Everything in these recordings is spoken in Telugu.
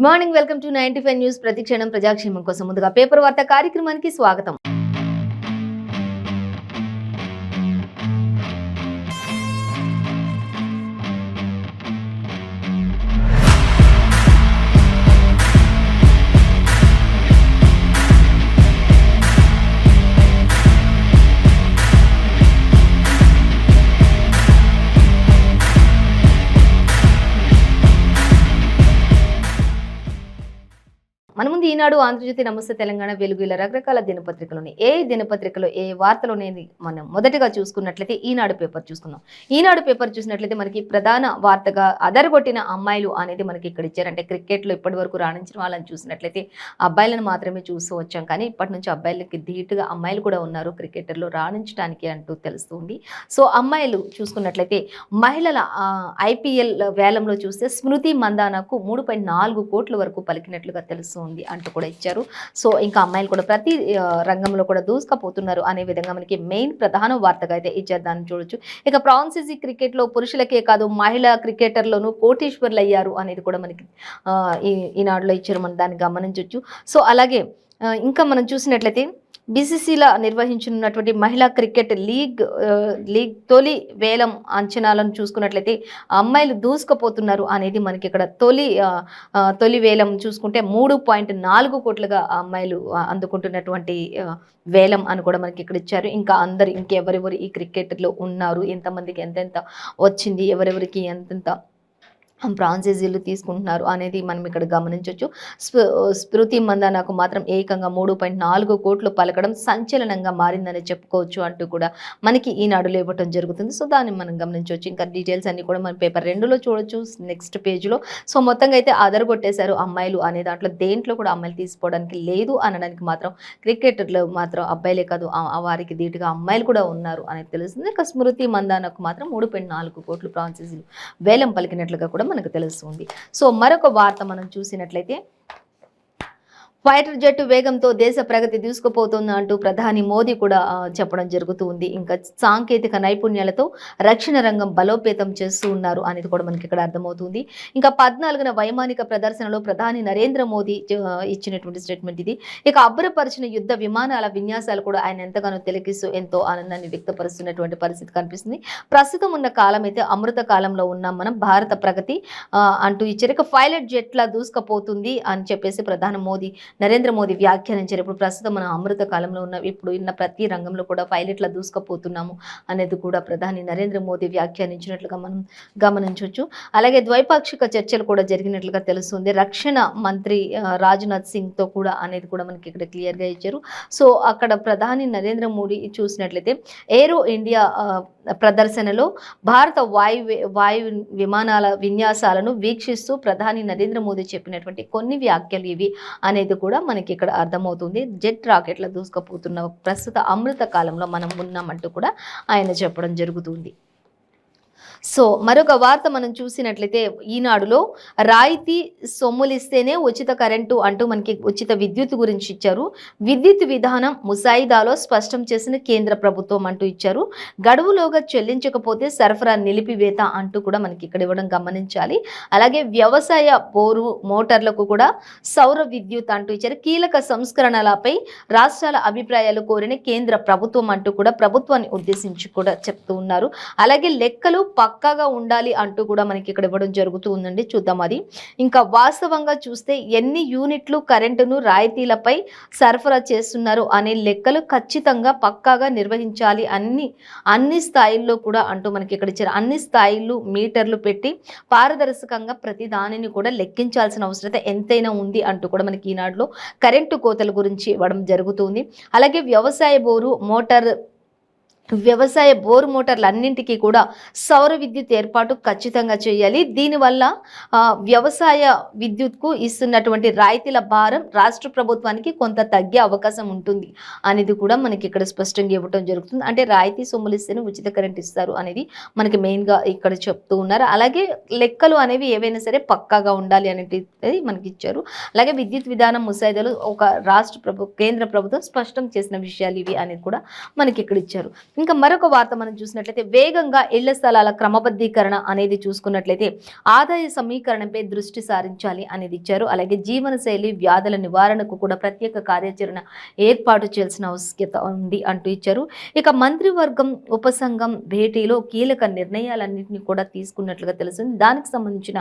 Good morning, welcome to 95 news. ప్రతిక్షణం ప్రజాక్షేమం కోసం ముందుగా పేపర్ వార్త కార్యక్రమానికి స్వాగతం. మన ముందు ఈనాడు, ఆంధ్రజ్యోతి, నమస్తే తెలంగాణ, వెలుగు ఇలా రకరకాల దినపత్రికలు ఏ దినపత్రికలో ఏ వార్తలు అనేది మనం మొదటిగా చూసుకున్నట్లయితే ఈనాడు పేపర్ చూసుకుందాం. ఈనాడు పేపర్ చూసినట్లయితే మనకి ప్రధాన వార్తగా అదరగొట్టిన అమ్మాయిలు అనేది మనకి ఇక్కడ ఇచ్చారు. అంటే క్రికెట్లో ఇప్పటి వరకు రాణించిన వాళ్ళని చూసినట్లయితే అబ్బాయిలను మాత్రమే చూస్తూ వచ్చాం, కానీ ఇప్పటి నుంచి అబ్బాయిలకి ధీటుగా అమ్మాయిలు కూడా ఉన్నారు క్రికెటర్లో రాణించడానికి అంటూ తెలుస్తుంది. సో అమ్మాయిలు చూసుకున్నట్లయితే మహిళల IPL వేలంలో చూస్తే స్మృతి మందానకు 3.4 కోట్ల వరకు పలికినట్లుగా తెలుస్తుంది అంటూ కూడా ఇచ్చారు. సో ఇంకా అమ్మాయిలు కూడా ప్రతి రంగంలో కూడా దూసుకపోతున్నారు అనే విధంగా మనకి మెయిన్ ప్రధాన వార్తగా అయితే ఇచ్చారు. దాన్ని చూడొచ్చు. ఇక ఫ్రాన్సీసీ క్రికెట్ లో పురుషులకే కాదు మహిళా క్రికెటర్లోనూ కోటీశ్వర్లు అయ్యారు అనేది కూడా మనకి ఈనాడులో ఇచ్చారు. మనం దాన్ని గమనించవచ్చు. సో అలాగే ఇంకా మనం చూసినట్లయితే BCCలా నిర్వహించనున్నటువంటి మహిళా క్రికెట్ లీగ్ తొలి వేలం అంచనాలను చూసుకున్నట్లయితే అమ్మాయిలు దూసుకుపోతున్నారు అనేది మనకి ఇక్కడ తొలి వేలం చూసుకుంటే 3.4 కోట్లుగా అమ్మాయిలు అందుకుంటున్నటువంటి వేలం అని కూడా మనకి ఇక్కడ ఇచ్చారు. ఇంకా ఇంకెవరెవరు ఈ క్రికెట్లో ఉన్నారు, ఎంతమందికి ఎంతెంత వచ్చింది, ఎవరెవరికి ఎంతెంత ఫ్రాంచైజీలు తీసుకుంటున్నారు అనేది మనం ఇక్కడ గమనించవచ్చు. స్మృతి మందానకు మాత్రం ఏకంగా 3.4 కోట్లు పలకడం సంచలనంగా మారిందని చెప్పుకోవచ్చు అంటూ కూడా మనకి ఈనాడులో ఇవ్వటం జరుగుతుంది. సో దాన్ని మనం గమనించవచ్చు. ఇంకా డీటెయిల్స్ అన్ని కూడా మనం పేపర్ 2లో చూడొచ్చు, నెక్స్ట్ పేజ్లో. సో మొత్తంగా అయితే అదరగొట్టేశారు అమ్మాయిలు అనే దాంట్లో దేంట్లో కూడా అమ్మాయిలు తీసుకోవడానికి లేదు అనడానికి మాత్రం క్రికెటర్లు మాత్రం అబ్బాయిలే కాదు వారికి ధీటుగా అమ్మాయిలు కూడా ఉన్నారు అనేది తెలుస్తుంది. ఇక స్మృతి మందానకు మాత్రం 3.4 కోట్లు ఫ్రాంచైజీలు వేలం పలికినట్లుగా కూడా మనకు తెలుస్తుంది. సో మరొక వార్త మనం చూసినట్లయితే ఫైటర్ జెట్ వేగంతో దేశ ప్రగతి దూసుకుపోతుంది అంటూ ప్రధాని మోదీ కూడా చెప్పడం జరుగుతుంది. ఇంకా సాంకేతిక నైపుణ్యాలతో రక్షణ రంగం బలోపేతం చేస్తూ ఉన్నారు అనేది కూడా మనకి ఇక్కడ అర్థమవుతుంది. ఇంకా 14వ వైమానిక ప్రదర్శనలో ప్రధాని నరేంద్ర మోదీ ఇచ్చినటువంటి స్టేట్మెంట్ ఇది. ఇక అబ్బురపరిచిన యుద్ధ విమానాల విన్యాసాలు కూడా ఆయన ఎంతగానో తిలకిస్తూ ఎంతో ఆనందాన్ని వ్యక్తపరుస్తున్నటువంటి పరిస్థితి కనిపిస్తుంది. ప్రస్తుతం ఉన్న కాలం అయితే అమృత కాలంలో ఉన్నాం మనం, భారత ప్రగతి అంటూ ఇచ్చారు. ఇక పైలట్ జెట్లా దూసుకుపోతుంది అని చెప్పేసి నరేంద్ర మోదీ వ్యాఖ్యానించారు. ఇప్పుడు ప్రస్తుతం మనం అమృత కాలంలో ఉన్న ఇప్పుడు ఉన్న ప్రతి రంగంలో కూడా పైలట్లా దూసుకుపోతున్నాము అనేది కూడా ప్రధాని నరేంద్ర మోదీ వ్యాఖ్యానించినట్లుగా మనం గమనించవచ్చు. అలాగే ద్వైపాక్షిక చర్చలు కూడా జరిగినట్లుగా తెలుస్తుంది. రక్షణ మంత్రి రాజ్నాథ్ సింగ్తో కూడా అనేది కూడా మనకి ఇక్కడ క్లియర్గా ఇచ్చారు. సో అక్కడ ప్రధాని నరేంద్ర మోడీ చూసినట్లయితే ఏరో ఇండియా ప్రదర్శనలో భారత వాయు విమానాల విన్యాసాలను వీక్షిస్తూ ప్రధాని నరేంద్ర మోదీ చెప్పినటువంటి కొన్ని వ్యాఖ్యలు ఇవి అనేది కూడా మనకి ఇక్కడ అర్థమవుతుంది. జెట్ రాకెట్ల దూసుకుపోతున్న ప్రస్తుత అమృత కాలంలో మనం ఉన్నామంటూ కూడా ఆయన చెప్పడం జరుగుతుంది. సో మరొక వార్త మనం చూసినట్లయితే ఈనాడులో రాయితీ సొమ్ములిస్తేనే ఉచిత కరెంటు అంటూ మనకి ఉచిత విద్యుత్ గురించి ఇచ్చారు. విద్యుత్ విధానం ముసాయిదాలో స్పష్టం చేసిన కేంద్ర ప్రభుత్వం అంటూ ఇచ్చారు. గడువులోగా చెల్లించకపోతే సరఫరా నిలిపివేత అంటూ కూడా మనకి ఇక్కడ ఇవ్వడం గమనించాలి. అలాగే వ్యవసాయ బోరు మోటార్లకు కూడా సౌర విద్యుత్ అంటూ ఇచ్చారు. కీలక సంస్కరణలపై రాష్ట్రాల అభిప్రాయాలు కోరిన కేంద్ర ప్రభుత్వం అంటూ కూడా ప్రభుత్వాన్ని ఉద్దేశించి కూడా చెప్తూ ఉన్నారు. అలాగే లెక్కలు పక్కాగా ఉండాలి అంటూ కూడా మనకి ఇక్కడ ఇవ్వడం జరుగుతూ ఉందండి. చూద్దాం అది. ఇంకా వాస్తవంగా చూస్తే ఎన్ని యూనిట్లు కరెంటును రాయితీలపై సరఫరా చేస్తున్నారు అనే లెక్కలు ఖచ్చితంగా పక్కాగా నిర్వహించాలి అన్ని స్థాయిల్లో కూడా అంటూ మనకి ఇక్కడ ఇచ్చారు. అన్ని స్థాయిల్లో మీటర్లు పెట్టి పారదర్శకంగా ప్రతి దానిని కూడా లెక్కించాల్సిన అవసరత ఎంతైనా ఉంది అంటూ కూడా మనకి ఈనాడులో కరెంటు కోతల గురించి ఇవ్వడం జరుగుతుంది. అలాగే వ్యవసాయ బోరు మోటార్లన్నింటికీ కూడా సౌర విద్యుత్ ఏర్పాటు ఖచ్చితంగా చేయాలి. దీనివల్ల వ్యవసాయ విద్యుత్కు ఇస్తున్నటువంటి రాయితీల భారం రాష్ట్ర ప్రభుత్వానికి కొంత తగ్గే అవకాశం ఉంటుంది అనేది కూడా మనకి ఇక్కడ స్పష్టంగా ఇవ్వటం జరుగుతుంది. అంటే రాయితీ సొమ్ములు ఇస్తేనే ఉచిత కరెంట్ ఇస్తారు అనేది మనకి మెయిన్గా ఇక్కడ చెప్తూ ఉన్నారు. అలాగే లెక్కలు అనేవి ఏవైనా సరే పక్కాగా ఉండాలి అనేది మనకి ఇచ్చారు. అలాగే విద్యుత్ విధానం ముసాయిదాలు కేంద్ర ప్రభుత్వం స్పష్టం చేసిన విషయాలు ఇవి అనేది కూడా మనకి ఇక్కడ ఇచ్చారు. ఇంకా మరొక వార్త మనం చూసినట్లయితే వేగంగా ఇళ్ల స్థలాల క్రమబద్ధీకరణ అనేది చూసుకున్నట్లయితే ఆదాయ సమీకరణపై దృష్టి సారించాలి అనేది ఇచ్చారు. అలాగే జీవనశైలి వ్యాధుల నివారణకు కూడా ప్రత్యేక కార్యాచరణ ఏర్పాటు చేయాల్సిన ఆవశ్యకత ఉంది అంటూ ఇచ్చారు. ఇక మంత్రివర్గం ఉపసంఘం భేటీలో కీలక నిర్ణయాలన్నింటినీ కూడా తీసుకున్నట్లుగా తెలుస్తుంది. దానికి సంబంధించిన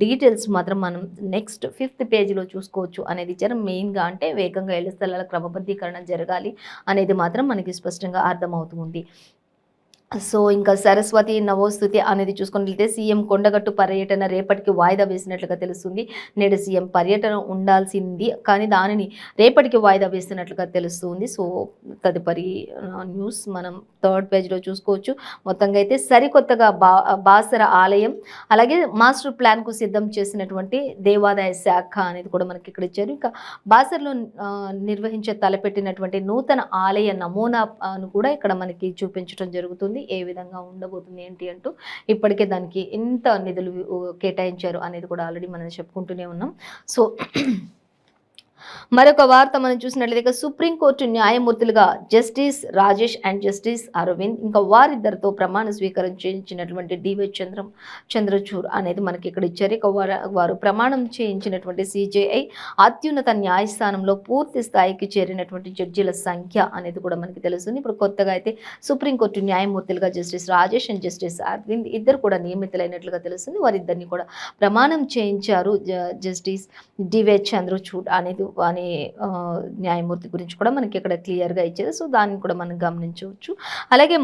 డీటెయిల్స్ మాత్రం మనం నెక్స్ట్ 5th పేజీలో చూసుకోవచ్చు అనేది ఇచ్చారు. మెయిన్గా అంటే వేగంగా ఇళ్ల స్థలాల క్రమబద్ధీకరణ జరగాలి అనేది మాత్రం మనకి స్పష్టంగా అర్థమవుతుంది. సో ఇంకా సరస్వతి నవోస్తుతి అనేది చూసుకున్నట్లయితే సీఎం కొండగట్టు పర్యటన రేపటికి వాయిదా వేసినట్లుగా తెలుస్తుంది. నేడు సీఎం పర్యటన ఉండాల్సింది కానీ దానిని రేపటికి వాయిదా వేస్తున్నట్లుగా తెలుస్తుంది. సో తదుపరి న్యూస్ మనం 3rd పేజ్లో చూసుకోవచ్చు. మొత్తంగా అయితే సరికొత్తగా బాసర ఆలయం అలాగే మాస్టర్ ప్లాన్కు సిద్ధం చేసినటువంటి దేవాదాయ శాఖ అనేది కూడా మనకి ఇక్కడ ఇచ్చారు. ఇంకా బాసర్లో నిర్వహించే తలపెట్టినటువంటి నూతన ఆలయ నమూనాను కూడా ఇక్కడ మనకి చూపించడం జరుగుతుంది. ఏ విధంగా ఉండబోతుంది ఏంటి అంటూ ఇప్పటికే దానికి ఎంత నిధులు కేటాయించారు అనేది కూడా ఆల్రెడీ మనం చెప్పుకుంటూనే ఉన్నాం. సో మరొక వార్త మనం చూసినట్లయితే సుప్రీంకోర్టు న్యాయమూర్తులుగా justice Rajesh and justice Aravind ఇంకా వారిద్దరితో ప్రమాణ స్వీకారం చేయించినటువంటి డివై చంద్రచూడ్ అనేది మనకి ఇక్కడ ఇచ్చారు. ఇక వారు ప్రమాణం చేయించినటువంటి సిజేఐ అత్యున్నత న్యాయస్థానంలో పూర్తి స్థాయికి చేరినటువంటి జడ్జీల సంఖ్య అనేది కూడా మనకి తెలుస్తుంది. ఇప్పుడు కొత్తగా అయితే సుప్రీంకోర్టు న్యాయమూర్తులుగా justice Rajesh and justice Aravind ఇద్దరు కూడా నియమితులైనట్లుగా తెలుస్తుంది. వారిద్దరిని కూడా ప్రమాణం చేయించారు జస్టిస్ డివై చంద్రచూడ్ అనేది అనే న్యాయమూర్తి గురించి కూడా మనకి ఇక్కడ క్లియర్గా ఇచ్చారు. సో దాన్ని కూడా మనం గమనించవచ్చు. అలాగే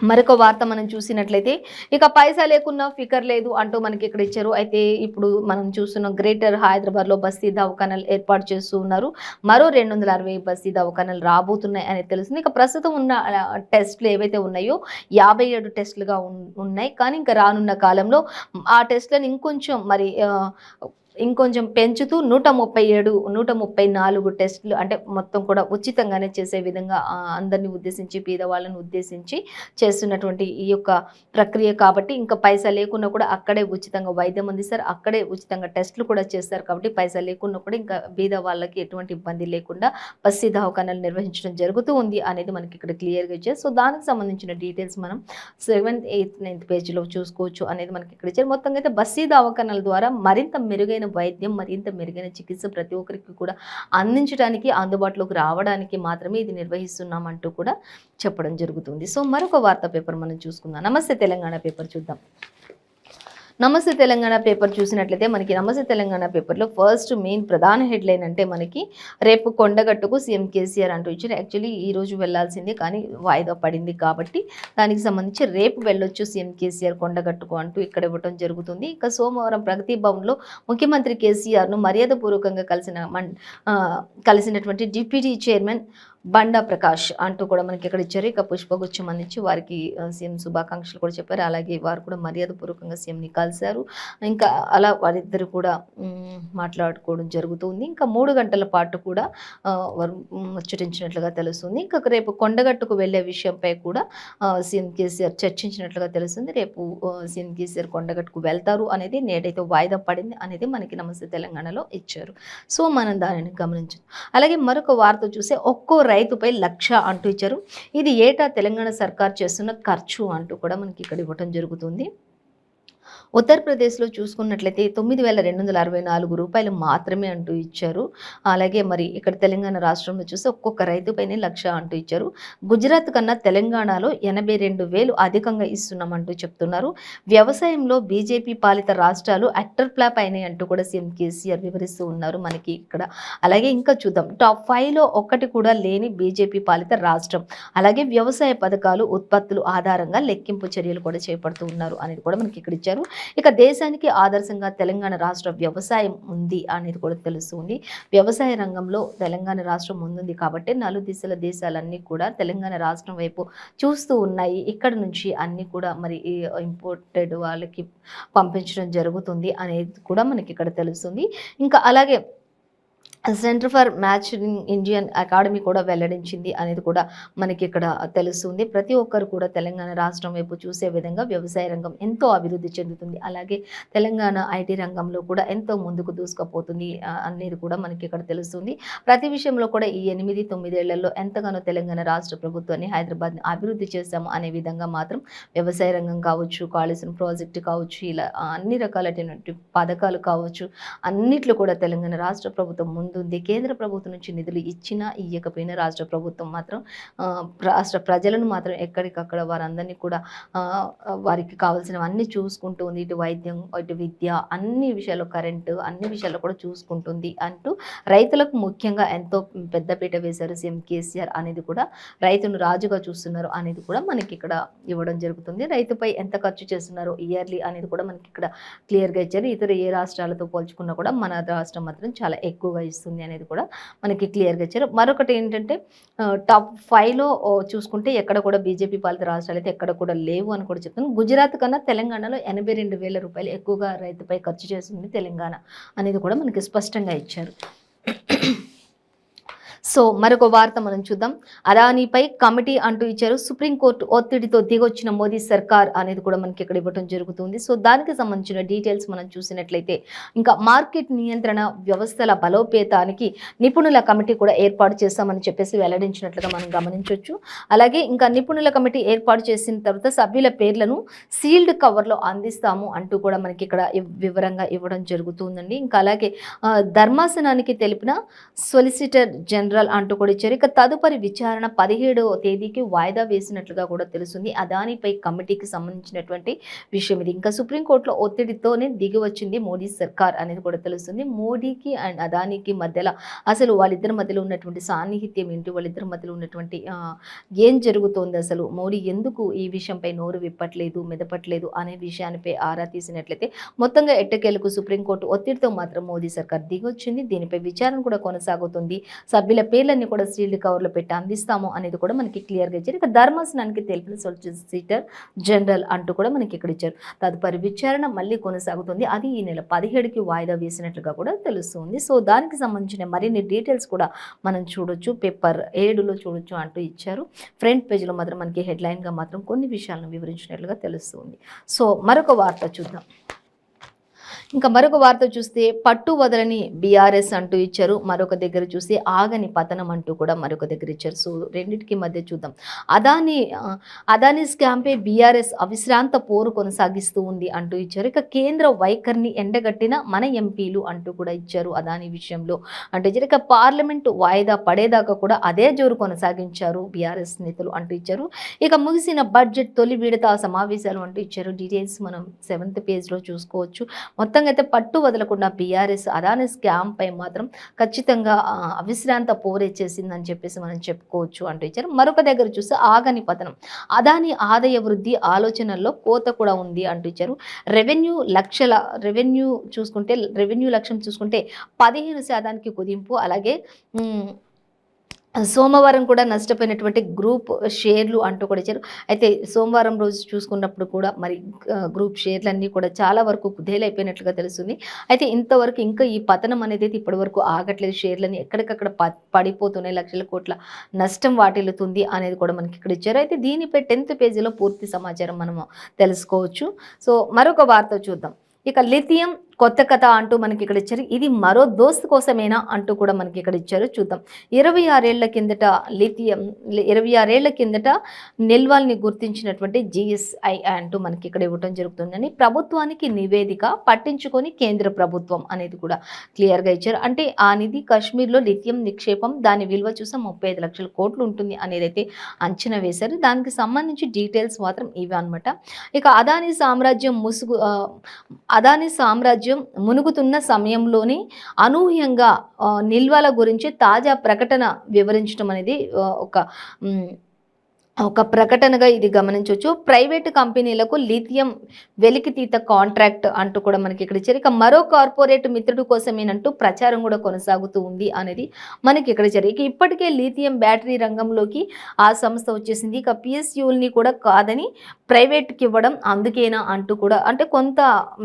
మరొక వార్త మనం చూసినట్లయితే ఇక పైసా లేకున్నా ఫికర్ లేదు అంటూ మనకి ఇక్కడ ఇచ్చారు. అయితే ఇప్పుడు మనం చూస్తున్నాం గ్రేటర్ హైదరాబాద్లో బస్తీ దవాఖానాలు ఏర్పాటు చేస్తూ ఉన్నారు. మరో 260 బస్తీ దవాఖానాలు రాబోతున్నాయి అనేది తెలుస్తుంది. ఇక ప్రస్తుతం ఉన్న టెస్టులు ఏవైతే ఉన్నాయో 57 టెస్టులుగా ఉన్నాయి. కానీ ఇంకా రానున్న కాలంలో ఆ టెస్టులను ఇంకొంచెం పెంచుతూ 134 టెస్టులు అంటే మొత్తం కూడా ఉచితంగానే చేసే విధంగా అందరినీ ఉద్దేశించి పేదవాళ్ళని ఉద్దేశించి చేస్తున్నటువంటి ఈ యొక్క ప్రక్రియ కాబట్టి ఇంకా పైసా లేకున్నా కూడా అక్కడే ఉచితంగా వైద్యం అందిస్తారు, అక్కడే ఉచితంగా టెస్టులు కూడా చేస్తారు. కాబట్టి పైసా లేకున్నా కూడా ఇంకా బీద వాళ్ళకి ఎటువంటి ఇబ్బంది లేకుండా బస్తీ దవాఖానాలు నిర్వహించడం జరుగుతూ ఉంది అనేది మనకి ఇక్కడ క్లియర్గా ఇచ్చారు. సో దానికి సంబంధించిన డీటెయిల్స్ మనం 7th, 8th, 9th పేజీలో చూసుకోవచ్చు అనేది మనకి ఇక్కడ ఇచ్చారు. మొత్తంగా అయితే బస్తీ దవాఖానాల ద్వారా మరింత మెరుగైన వైద్యం మరింత మెరుగైన చికిత్స ప్రతి ఒక్కరికి కూడా అందించడానికి అందుబాటులోకి రావడానికి మాత్రమే ఇది నిర్వహిస్తున్నామంటూ కూడా చెప్పడం జరుగుతుంది. సో మరొక వార్తా పేపర్ మనం చూసుకుందాం. నమస్తే తెలంగాణ పేపర్ చూద్దాం. నమస్తే తెలంగాణ పేపర్ చూసినట్లయితే మనకి నమస్తే తెలంగాణ పేపర్లో ఫస్ట్ మెయిన్ ప్రధాన హెడ్లైన్ అంటే మనకి రేపు కొండగట్టుకు సీఎం కేసీఆర్ అంటూ ఇచ్చారు. యాక్చువల్లీ ఈ రోజు వెళ్లాల్సిందే కానీ వాయిదా పడింది కాబట్టి దానికి సంబంధించి రేపు వెళ్ళొచ్చు సీఎం కేసీఆర్ కొండగట్టుకు అంటూ ఇక్కడ ఇవ్వడం జరుగుతుంది. ఇక సోమవారం ప్రగతి భవన్లో ముఖ్యమంత్రి కేసీఆర్ను మర్యాదపూర్వకంగా కలిసినటువంటి డిప్యూటీ చైర్మన్ బండా ప్రకాష్ అంటూ కూడా మనకి ఇక్కడ ఇచ్చారు. ఇక పుష్పగుచ్చం అందించి వారికి సీఎం శుభాకాంక్షలు కూడా చెప్పారు. అలాగే వారు కూడా మర్యాదపూర్వకంగా సీఎంని కలిశారు. ఇంకా అలా వారిద్దరు కూడా మాట్లాడుకోవడం జరుగుతుంది. ఇంకా 3 గంటల పాటు కూడా వారు ముచ్చటించినట్లుగా తెలుస్తుంది. ఇంకా రేపు కొండగట్టుకు వెళ్లే విషయంపై కూడా సీఎం కేసీఆర్ చర్చించినట్లుగా తెలుస్తుంది. రేపు సీఎం కేసీఆర్ కొండగట్టుకు వెళ్తారు అనేది నేడైతే వాయిదా పడింది అనేది మనకి నమస్తే తెలంగాణలో ఇచ్చారు. సో మనం దానిని గమనించాం. అలాగే మరొక వార్త చూస్తే ఒక్కో రైతుపై 1,00,000 అంటూ ఇచ్చారు. ఇది ఏటా తెలంగాణ సర్కార్ చేస్తున్న ఖర్చు అంటూ కూడా మనకి ఇక్కడ ఇవ్వడం జరుగుతుంది. ఉత్తరప్రదేశ్లో చూసుకున్నట్లయితే 9,264 రూపాయలు మాత్రమే అంటూ ఇచ్చారు. అలాగే మరి ఇక్కడ తెలంగాణ రాష్ట్రంలో చూస్తే ఒక్కొక్క రైతుపైనే 1,00,000 అంటూ ఇచ్చారు. గుజరాత్ కన్నా తెలంగాణలో 82,000 అధికంగా ఇస్తున్నామంటూ చెప్తున్నారు. వ్యవసాయంలో బీజేపీ పాలిత రాష్ట్రాలు యాక్టర్ ప్లాప్ అయినాయి అంటూ కూడా సీఎం కేసీఆర్ వివరిస్తూ ఉన్నారు మనకి ఇక్కడ. అలాగే ఇంకా చూద్దాం టాప్ 5లో ఒక్కటి కూడా లేని బీజేపీ పాలిత రాష్ట్రం. అలాగే వ్యవసాయ పథకాలు ఉత్పత్తులు ఆధారంగా లెక్కింపు చర్యలు కూడా చేపడుతూ ఉన్నారు అనేది కూడా మనకి ఇక్కడ ఇచ్చారు. ఇక దేశానికి ఆదర్శంగా తెలంగాణ రాష్ట్ర వ్యవసాయం ఉంది అనేది కూడా తెలుస్తుంది. వ్యవసాయ రంగంలో తెలంగాణ రాష్ట్రం ముందుంది కాబట్టి నలుదిశల దేశాలన్నీ కూడా తెలంగాణ రాష్ట్రం వైపు చూస్తూ ఉన్నాయి. ఇక్కడ నుంచి అన్ని కూడా మరి ఇంపోర్టెడ్ వాళ్ళకి పంపించడం జరుగుతుంది అనేది కూడా మనకి ఇక్కడ తెలుస్తుంది. ఇంకా అలాగే centre for match Indian academy కూడా వెల్లడించింది అనేది కూడా మనకి ఇక్కడ తెలుస్తుంది. ప్రతి ఒక్కరు కూడా తెలంగాణ రాష్ట్రం వైపు చూసే విధంగా వ్యవసాయ రంగం ఎంతో అభివృద్ధి చెందుతుంది. అలాగే తెలంగాణ ఐటీ రంగంలో కూడా ఎంతో ముందుకు దూసుకుపోతుంది అనేది కూడా మనకి ఇక్కడ తెలుస్తుంది. ప్రతి విషయంలో కూడా ఈ 8-9 ఏళ్లలో ఎంతగానో తెలంగాణ రాష్ట్ర ప్రభుత్వాన్ని హైదరాబాద్ని అభివృద్ధి చేశాము అనే విధంగా మాత్రం వ్యవసాయ రంగం కావచ్చు, కాళేశ్వరం ప్రాజెక్టు కావచ్చు, ఇలా అన్ని రకాలైనటువంటి పథకాలు కావచ్చు, అన్నిట్లో కూడా తెలంగాణ రాష్ట్ర ప్రభుత్వం ముందుంది. కేంద్ర ప్రభుత్వం నుంచి నిధులు ఇచ్చినా ఇయ్యకపోయినా రాష్ట్ర ప్రభుత్వం మాత్రం రాష్ట్ర ప్రజలను మాత్రం ఎక్కడికక్కడ వారందరినీ కూడా వారికి కావాల్సినవన్నీ చూసుకుంటుంది. ఇటు వైద్యం, ఇటు విద్య, అన్ని విషయాల్లో కరెంటు, అన్ని విషయాల్లో కూడా చూసుకుంటుంది అంటూ రైతులకు ముఖ్యంగా ఎంతో పెద్దపీట వేశారు సీఎం కేసీఆర్ అనేది కూడా. రైతును రాజుగా చూస్తున్నారు అనేది కూడా మనకి ఇక్కడ ఇవ్వడం జరుగుతుంది. రైతుపై ఎంత ఖర్చు చేస్తున్నారు ఇయర్లీ అనేది కూడా మనకి ఇక్కడ క్లియర్గా ఇచ్చారు. ఇతర ఏ రాష్ట్రాలతో పోల్చుకున్నా కూడా మన రాష్ట్రం మాత్రం చాలా ఎక్కువగా ఇస్తుంది అనేది కూడా మనకి క్లియర్గా ఇచ్చారు. మరొకటి ఏంటంటే టాప్ 5లో చూసుకుంటే ఎక్కడ కూడా బీజేపీ పాలిత రాష్ట్రాలు అయితే ఎక్కడ కూడా లేవు అని కూడా చెప్తున్నాను. గుజరాత్ కన్నా తెలంగాణలో 82,000 రూపాయలు ఎక్కువగా రైతుపై ఖర్చు చేస్తుంది తెలంగాణ అనేది కూడా మనకి స్పష్టంగా ఇచ్చారు. సో మరొక వార్త మనం చూద్దాం. అదానీపై కమిటీ అంటూ ఇచ్చారు. సుప్రీంకోర్టు ఒత్తిడితో దిగొచ్చిన మోదీ సర్కార్ అనేది కూడా మనకి ఇక్కడ ఇవ్వడం జరుగుతుంది. సో దానికి సంబంధించిన డీటెయిల్స్ మనం చూసినట్లయితే ఇంకా మార్కెట్ నియంత్రణ వ్యవస్థల బలోపేతానికి నిపుణుల కమిటీ కూడా ఏర్పాటు చేస్తామని చెప్పేసి వెల్లడించినట్లుగా మనం గమనించవచ్చు. అలాగే ఇంకా నిపుణుల కమిటీ ఏర్పాటు చేసిన తర్వాత సభ్యుల పేర్లను సీల్డ్ కవర్లో అందిస్తాము అంటూ కూడా మనకి ఇక్కడ వివరంగా ఇవ్వడం జరుగుతుందండి. ఇంకా అలాగే ధర్మాసనానికి తెలిపిన సొలిసిటర్ జనరల్ అంటూ కూడా ఇచ్చారు. ఇక తదుపరి విచారణ 17వ తేదీకి వాయిదా వేసినట్లుగా కూడా తెలుస్తుంది. అదానీపై కమిటీకి సంబంధించినటువంటి విషయం ఇది. ఇంకా సుప్రీంకోర్టులో ఒత్తిడితోనే దిగి వచ్చింది మోడీ సర్కార్ అనేది కూడా తెలుస్తుంది. మోడీకి అండ్ అదానీకి మధ్యలో అసలు వాళ్ళిద్దరి మధ్యలో ఉన్నటువంటి సాన్నిహిత్యం ఏంటి, వాళ్ళిద్దరి మధ్యలో ఉన్నటువంటి ఏం జరుగుతోంది, అసలు మోడీ ఎందుకు ఈ విషయంపై నోరు విప్పట్లేదు, మెదపట్లేదు అనే విషయానిపై ఆరా తీసినట్లయితే మొత్తంగా ఎట్టకేలకు సుప్రీంకోర్టు ఒత్తిడితో మాత్రం మోదీ సర్కార్ దిగొచ్చింది. దీనిపై విచారణ కూడా కొనసాగుతుంది. సభ్యుల పేర్లన్నీ కూడా సీల్డ్ కవర్లో పెట్టి అందిస్తాము అనేది కూడా మనకి క్లియర్గా ఇచ్చారు. ఇక ధర్మాసనానికి తెలిపిన సొలిసిటర్ జనరల్ అంటూ కూడా మనకి ఇక్కడ ఇచ్చారు. తదుపరి విచారణ మళ్ళీ కొనసాగుతుంది. అది ఈ నెల 17కి వాయిదా వేసినట్లుగా కూడా తెలుస్తుంది. సో దానికి సంబంధించిన మరిన్ని డీటెయిల్స్ కూడా మనం చూడొచ్చు, పేపర్ 7లో చూడొచ్చు అంటూ ఇచ్చారు. ఫ్రంట్ పేజ్లో మాత్రం మనకి హెడ్లైన్గా మాత్రం కొన్ని విషయాలను వివరించినట్లుగా తెలుస్తుంది. సో మరొక వార్త చూద్దాం. ఇంకా మరొక వార్త చూస్తే పట్టు వదలని బీఆర్ఎస్ అంటూ ఇచ్చారు. మరొక దగ్గర చూస్తే ఆగని పతనం అంటూ కూడా మరొక దగ్గర ఇచ్చారు. సో రెండింటికి మధ్య చూద్దాం. అదానీ స్కామ్పై బీఆర్ఎస్ అవిశ్రాంత పోరు కొనసాగిస్తూ ఉంది అంటూ ఇచ్చారు. ఇక కేంద్ర వైఖరిని ఎండగట్టిన మన ఎంపీలు అంటూ కూడా ఇచ్చారు. అదానీ విషయంలో అంటే ఇక పార్లమెంటు వాయిదా పడేదాకా కూడా అదే జోరు కొనసాగించారు బీఆర్ఎస్ నేతలు అంటూ ఇచ్చారు. ఇక ముగిసిన బడ్జెట్ తొలి విడత సమావేశాలు అంటూ ఇచ్చారు. డీటెయిల్స్ మనం 7th పేజ్లో చూసుకోవచ్చు. మొత్తంగా అయితే పట్టు వదలకుండా బీఆర్ఎస్ అదానీ స్కామ్ పై మాత్రం ఖచ్చితంగా అవిశ్రాంత పోరెచ్చేసిందని చెప్పేసి మనం చెప్పుకోవచ్చు అంటూ ఇచ్చారు. మరొక దగ్గర చూస్తే ఆగని పతనం, అదానీ ఆదాయ వృద్ధి ఆలోచనల్లో కోత కూడా ఉంది అంటూ ఇచ్చారు. రెవెన్యూ లక్ష్యం చూసుకుంటే 15% కుదింపు. అలాగే సోమవారం కూడా నష్టపోయినటువంటి గ్రూప్ షేర్లు అంటూ కూడా ఇచ్చారు. అయితే సోమవారం రోజు చూసుకున్నప్పుడు కూడా మరి గ్రూప్ షేర్లన్నీ కూడా చాలా వరకు కుదేలైపోయినట్లుగా తెలుస్తుంది. అయితే ఇంతవరకు ఇంకా ఈ పతనం అనేది ఇప్పటి వరకు ఆగట్లేదు. షేర్లని ఎక్కడికక్కడ పడిపోతున్నాయి, లక్షల కోట్ల నష్టం వాటిల్లుతుంది అనేది కూడా మనకి ఇక్కడ ఇచ్చారు. అయితే దీనిపై 10th పేజీలో పూర్తి సమాచారం మనము తెలుసుకోవచ్చు. సో మరొక వార్త చూద్దాం. ఇక లిథియం కొత్త కథ అంటూ మనకి ఇక్కడ ఇచ్చారు. ఇది మరో దోస్త్ కోసమేనా అంటూ కూడా మనకి ఇక్కడ ఇచ్చారు. చూద్దాం. 26 ఏళ్ల కిందట నిల్వల్ని గుర్తించినటువంటి జిఎస్ఐ అంటూ మనకి ఇక్కడ ఇవ్వడం జరుగుతుందని ప్రభుత్వానికి నివేదిక పట్టించుకొని కేంద్ర ప్రభుత్వం అనేది కూడా క్లియర్గా ఇచ్చారు. అంటే ఆ నిధి కాశ్మీర్లో లిథియం నిక్షేపం, దాని విలువ చూస్తే 35 లక్షల కోట్లు ఉంటుంది అనేది అయితే అంచనా వేశారు. దానికి సంబంధించి డీటెయిల్స్ మాత్రం ఇవి అనమాట. ఇక అదానీ సామ్రాజ్యం మునుగుతున్న సమయంలోనే అనూహ్యంగా నిల్వల గురించి తాజా ప్రకటన వివరించడం అనేది ఒక ఒక ప్రకటనగా ఇది గమనించవచ్చు. ప్రైవేటు కంపెనీలకు లిథియం వెలికితీత కాంట్రాక్ట్ అంటూ కూడా మనకి ఇక్కడ ఇచ్చారు. ఇక మరో కార్పొరేట్ మిత్రుడు కోసమేనంటూ ప్రచారం కూడా కొనసాగుతూ ఉంది అనేది మనకి ఇక్కడ ఇచ్చారు. ఇక ఇప్పటికే లిథియం బ్యాటరీ రంగంలోకి ఆ సంస్థ వచ్చేసింది. ఇక పిఎస్యూల్ని కూడా కాదని ప్రైవేట్కి ఇవ్వడం అందుకేనా అంటూ కూడా అంటే కొంత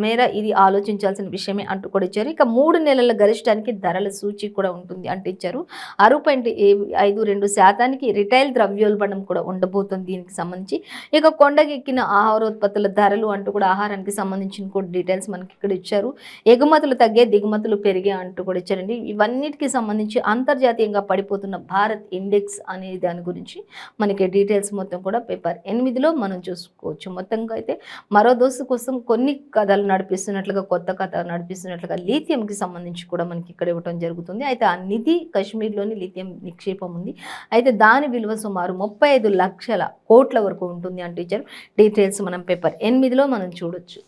మేర ఇది ఆలోచించాల్సిన విషయమే అంటూ కూడా ఇచ్చారు. ఇక 3 నెలల గరిష్టానికి ధరల సూచి కూడా ఉంటుంది అంటే ఇచ్చారు. 6.52% రిటైల్ ద్రవ్యోల్బణం కూడా ఉండబోతుంది దీనికి సంబంధించి. ఇక కొండకెక్కిన ఆహారోత్పత్తుల ధరలు అంటూ కూడా ఆహారానికి సంబంధించిన కూడా డీటెయిల్స్ మనకి ఇక్కడ ఇచ్చారు. ఎగుమతులు తగ్గే దిగుమతులు పెరిగే అంటూ కూడా ఇచ్చారండి. ఇవన్నిటికి సంబంధించి అంతర్జాతీయంగా పడిపోతున్న భారత్ ఇండెక్స్ అనే దాని గురించి మనకి డీటెయిల్స్ మొత్తం కూడా పేపర్ 8లో మనం చూసుకోవచ్చు. మొత్తంగా అయితే మరో దోస్తు కోసం కొన్ని కథలు నడిపిస్తున్నట్లుగా కొత్త కథ నడిపిస్తున్నట్లుగా లిథియంకి సంబంధించి కూడా మనకి ఇక్కడ ఇవ్వడం జరుగుతుంది. అయితే ఆ నిధి కాశ్మీర్లోని లిథియం నిక్షేపం ఉంది. అయితే దాని విలువ సుమారు 35 లక్షల కోట్ల వరకు ఉంటుంది అంటూ ఇచ్చారు. డీటెయిల్స్ మనం పేపర్ 8లో మనం చూడొచ్చు.